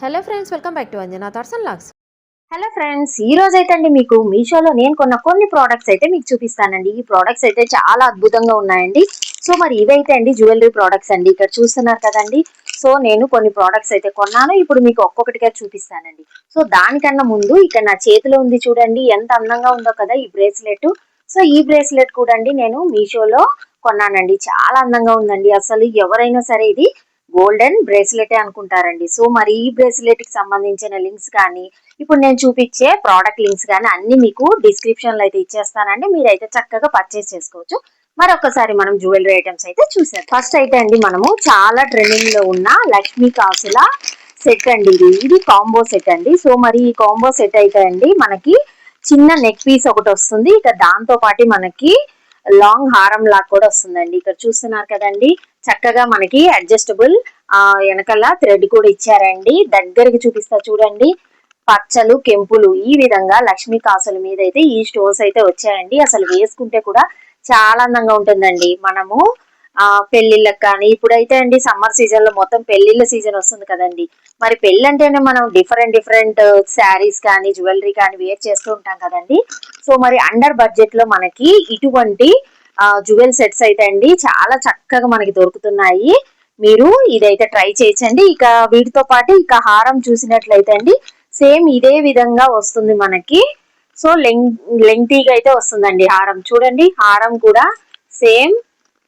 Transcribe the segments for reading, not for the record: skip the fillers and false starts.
Hello friends, welcome back to Anjana thoughts and vlogs. Hello friends, ఈ రోజు అయితే అండి మీకు మీషోలో నేను కొన్న కొన్ని ప్రోడక్ట్స్ అయితే మీకు చూపిస్తానండి. ఈ ప్రోడక్ట్స్ అయితే చాలా అద్భుతంగా ఉన్నాయండి. సో మరి ఇవైతే అండి జ్యువెలరీ ప్రోడక్ట్స్ అండి. ఇక్కడ చూస్తున్నారు కదండి. సో నేను కొన్ని ప్రోడక్ట్స్ అయితే కొన్నాను. ఇప్పుడు మీకు ఒక్కొక్కటిగా చూపిస్తానండి. సో దానికన్నా ముందు ఇక్కడ నా చేతిలో ఉంది చూడండి, ఎంత అందంగా ఉందో కదా ఈ బ్రేస్లెట్. సో ఈ బ్రేస్లెట్ కూడా అండి నేను మీషోలో కొన్నానండి. చాలా అందంగా ఉందండి. అసలు ఎవరైనా సరే ఇది గోల్డెన్ బ్రేస్లెట్ అనుకుంటారండి. సో మరి ఈ బ్రేస్లెట్ కి సంబంధించిన లింక్స్ కానీ ఇప్పుడు నేను చూపించే ప్రోడక్ట్ లింక్స్ కానీ అన్ని మీకు డిస్క్రిప్షన్ లో అయితే ఇచ్చేస్తానండి. మీరైతే చక్కగా పర్చేస్ చేసుకోవచ్చు. మరొకసారి మనం జ్యువెలరీ ఐటమ్స్ అయితే చూసాం. ఫస్ట్ అయితే అండి మనము చాలా ట్రెండింగ్ లో ఉన్న లక్ష్మీ కాసుల సెట్ అండి. ఇది కాంబో సెట్ అండి. సో మరి ఈ కాంబో సెట్ అయితే అండి మనకి చిన్న నెక్ పీస్ ఒకటి వస్తుంది. ఇక దాంతో పాటు మనకి లాంగ్ హారం లాగా కూడా వస్తుందండి. ఇక్కడ చూస్తున్నారు కదండి, చక్కగా మనకి అడ్జస్టబుల్ వెనకాల థ్రెడ్ కూడా ఇచ్చారండి. దగ్గరికి చూపిస్తా చూడండి. పచ్చలు కెంపులు ఈ విధంగా లక్ష్మీ కాసుల మీద అయితే ఈ స్టోన్స్ అయితే వచ్చాయండి. అసలు వేసుకుంటే కూడా చాలా అందంగా ఉంటుందండి. మనము పెళ్లిళ్ళకి కానీ ఇప్పుడైతే అండి సమ్మర్ సీజన్ లో మొత్తం పెళ్లిళ్ళ సీజన్ వస్తుంది కదండి. మరి పెళ్లి అంటేనే మనం డిఫరెంట్ శారీస్ కానీ జ్యువెలరీ కానీ వేర్ చేస్తూ ఉంటాం కదండి. సో మరి అండర్ బడ్జెట్ లో మనకి ఇటువంటి జ్యువెల్ సెట్స్ అయితే అండి చాలా చక్కగా మనకి దొరుకుతున్నాయి. మీరు ఇదైతే ట్రై చేయొచ్చండి. ఇక వీటితో పాటు ఇక హారం చూసినట్లయితే అండి సేమ్ ఇదే విధంగా వస్తుంది మనకి. సో లెంగ్తీగా అయితే వస్తుందండి హారం. చూడండి, హారం కూడా సేమ్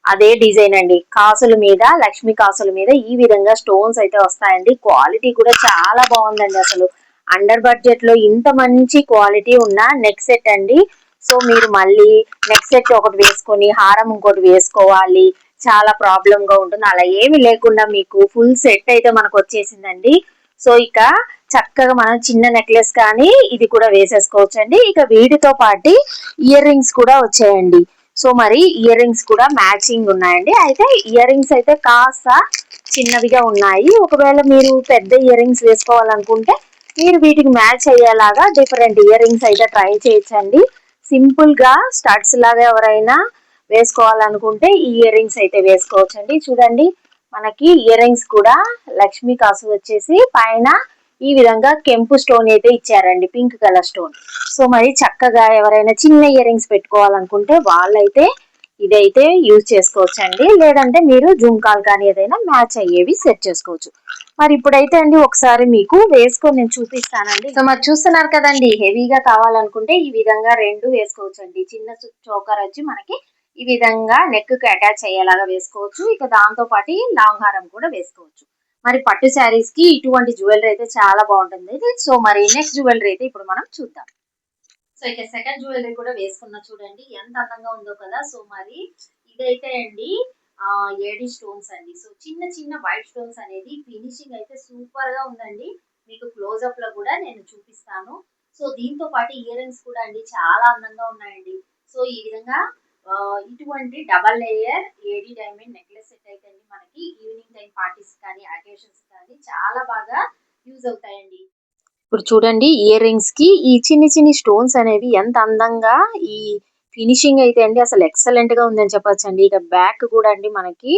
అదే డిజైన్ అండి. కాసుల మీద, లక్ష్మీ కాసుల మీద ఈ విధంగా స్టోన్స్ అయితే వస్తాయండి. క్వాలిటీ కూడా చాలా బాగుందండి. అసలు అండర్ బడ్జెట్ లో ఇంత మంచి క్వాలిటీ ఉన్న నెక్ సెట్ అండి. సో మీరు మళ్ళీ నెక్ సెట్ ఒకటి వేసుకొని హారం ఇంకోటి వేసుకోవాలి, చాలా ప్రాబ్లం గా ఉంటుంది. అలా ఏమి లేకుండా మీకు ఫుల్ సెట్ అయితే మనకు వచ్చేసిందండి. సో ఇక చక్కగా మనం చిన్న నెక్లెస్ కానీ ఇది కూడా వేసేసుకోవచ్చు అండి. ఇక వీటితో పాటు ఇయర్ రింగ్స్ కూడా వచ్చాయండి. సో మరి ఇయర్ రింగ్స్ కూడా మ్యాచింగ్ ఉన్నాయండి. అయితే ఇయర్ రింగ్స్ అయితే కాస్త చిన్నవిగా ఉన్నాయి. ఒకవేళ మీరు పెద్ద ఇయర్ రింగ్స్ వేసుకోవాలనుకుంటే మీరు వీటికి మ్యాచ్ అయ్యేలాగా డిఫరెంట్ ఇయర్ రింగ్స్ అయితే ట్రై చేయొచ్చండి. సింపుల్ గా స్టడ్స్ లాగా ఎవరైనా వేసుకోవాలనుకుంటే ఈ ఇయర్ రింగ్స్ అయితే వేసుకోవచ్చండి. చూడండి, మనకి ఇయర్ రింగ్స్ కూడా లక్ష్మీ కాసు వచ్చేసి పైన ఈ విధంగా కెంపు స్టోన్ అయితే ఇచ్చారండి, పింక్ కలర్ స్టోన్. సో మరి చక్కగా ఎవరైనా చిన్న ఇయర్ రింగ్స్ పెట్టుకోవాలనుకుంటే వాళ్ళైతే ఇదైతే యూజ్ చేసుకోవచ్చండి. లేదంటే మీరు జుంకాలు కానీ ఏదైనా మ్యాచ్ అయ్యేవి సెట్ చేసుకోవచ్చు. మరి ఇప్పుడైతే అండి ఒకసారి మీకు వేసుకొని నేను చూపిస్తానండి. సో మరి చూస్తున్నారు కదండి, హెవీగా కావాలనుకుంటే ఈ విధంగా రెండు వేసుకోవచ్చండి. చిన్న చోకర్ వచ్చి మనకి ఈ విధంగా నెక్ కి అటాచ్ అయ్యేలాగా వేసుకోవచ్చు. ఇక దాంతో పాటు లాంగ్ హారం కూడా వేసుకోవచ్చు. మరి పట్టు శారీస్ కి ఇటువంటి జ్యువెలరీ అయితే చాలా బాగుంటుంది. సో మరి నెక్స్ట్ జ్యువెలరీ అయితే ఇప్పుడు మనం చూద్దాం. సో ఇక సెకండ్ జ్యువెలరీ కూడా వేసుకున్నా చూడండి, ఎంత అందంగా ఉందో కదా. సో మరి ఇదైతే అండి ఏడి స్టోన్స్ అండి. సో చిన్న చిన్న వైట్ స్టోన్స్ అనేది ఫినిషింగ్ అయితే సూపర్ గా ఉందండి. మీకు క్లోజ్అప్ లో కూడా నేను చూపిస్తాను. సో దీంతో పాటు ఇయర్ రింగ్స్ కూడా అండి చాలా అందంగా ఉన్నాయండి. సో ఈ విధంగా ఇటువంటి double layer AD diamond necklace set అయితే అండి మనకి ఈవినింగ్ టైం పార్టీస్ కానీ అకేషన్స్ కానీ చాలా బాగా యూజ్ అవుతాయండి. ఇప్పుడు చూడండి, ఇయర్ రింగ్స్ కి ఈ చిన్ని చిన్ని స్టోన్స్ అనేవి ఎంత అందంగా ఈ ఫినిషింగ్ అయితే అండి అసలు ఎక్సలెంట్ గా ఉందని చెప్పొచ్చు అండి. ఇక బ్యాక్ కూడా అండి మనకి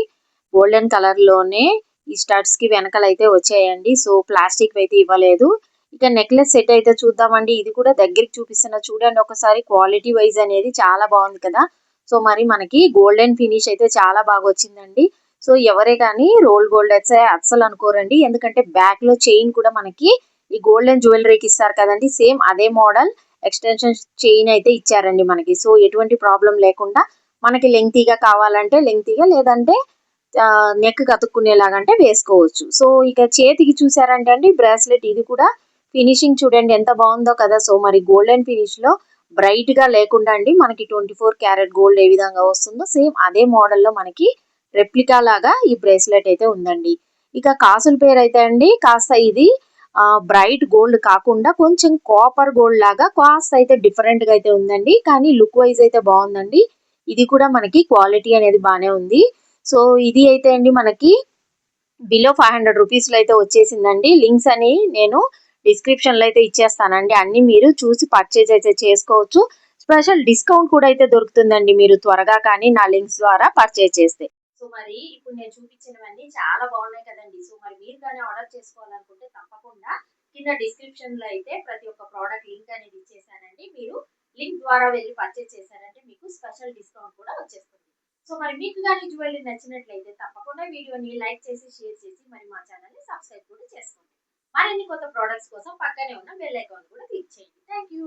గోల్డెన్ కలర్ లోనే ఈ స్టడ్స్ కి వెనకాల అయితే వచ్చాయండి. సో ప్లాస్టిక్ అయితే ఇవ్వలేదు. ఇక నెక్లెస్ సెట్ అయితే చూద్దామండి. ఇది కూడా దగ్గరికి చూపిస్తున్నా చూడండి ఒకసారి. క్వాలిటీ వైజ్ అనేది చాలా బాగుంది కదా. సో మరి మనకి గోల్డెన్ ఫినిష్ అయితే చాలా బాగా వచ్చిందండి. సో ఎవరే కానీ రోల్ గోల్డ్ అయితే అస్సలు అనుకోరండి. ఎందుకంటే బ్యాక్ లో చైన్ కూడా మనకి ఈ గోల్డెన్ జ్యువెలరీకి ఇస్తారు కదండి, సేమ్ అదే మోడల్ ఎక్స్టెన్షన్ చైన్ అయితే ఇచ్చారండి మనకి. సో ఎటువంటి ప్రాబ్లం లేకుండా మనకి లెంగ్తీగా కావాలంటే లెంగ్తీగా, లేదంటే నెక్ కతుక్కునేలాగా అంటే వేసుకోవచ్చు. సో ఇక చేతికి చూసారంటే అండి బ్రాస్లెట్, ఇది కూడా ఫినిషింగ్ చూడండి ఎంత బాగుందో కదా. సో మరి గోల్డెన్ ఫినిష్ లో బ్రైట్ గా లేకుండా అండి మనకి 24 క్యారెట్ గోల్డ్ ఏ విధంగా వస్తుందో సేమ్ అదే మోడల్లో మనకి రెప్లికా లాగా ఈ బ్రేస్లెట్ అయితే ఉందండి. ఇక కాసుల పేరు అయితే అండి కాస్త ఇది బ్రైట్ గోల్డ్ కాకుండా కొంచెం కాపర్ గోల్డ్ లాగా కాస్ట్ అయితే డిఫరెంట్ గా అయితే ఉందండి. కానీ లుక్ వైజ్ అయితే బాగుందండి. ఇది కూడా మనకి క్వాలిటీ అనేది బాగానే ఉంది. సో ఇది అయితే అండి మనకి బిలో 500 రూపీస్ లో అయితే వచ్చేసిందండి. లింక్స్ అని నేను డిస్క్రిప్షన్ లో అయితే ఇచ్చేస్తానండి. అన్ని మీరు చూసి పర్చేజ్ అయితే చేసుకోవచ్చు. స్పెషల్ డిస్కౌంట్ కూడా అయితే దొరుకుతుందండి మీరు త్వరగా కానీ నా లింక్స్ ద్వారా పర్చేజ్ చేస్తే. సో మరి ఇప్పుడు నేను చూపించినవన్నీ చాలా బాగున్నాయి కదండి. సో మరి మీరు కానీ ఆర్డర్ చేసుకోవాలనుకుంటే తప్పకుండా కింద డిస్క్రిప్షన్ లో అయితే ప్రతి ఒక్క ప్రోడక్ట్ లింక్ అనేది ఇచ్చేసానండి. మీరు లింక్ ద్వారా వెళ్ళి పర్చేస్ చేశారంటే మీకు స్పెషల్ డిస్కౌంట్ కూడా వచ్చేస్తుంది. సో మరి మీకు కానీ జ్యువెలరీ నచ్చినట్లయితే తప్పకుండా వీడియోని లైక్ చేసి షేర్ చేసి మరి మా ఛానల్ ని సబ్స్క్రైబ్ కూడా చేసుకోండి. మరిన్ని కొత్త ప్రోడక్ట్స్ కోసం పక్కనే ఉన్న బెల్ ఐకాన్ కూడా క్లిక్ చేయండి. Thank you.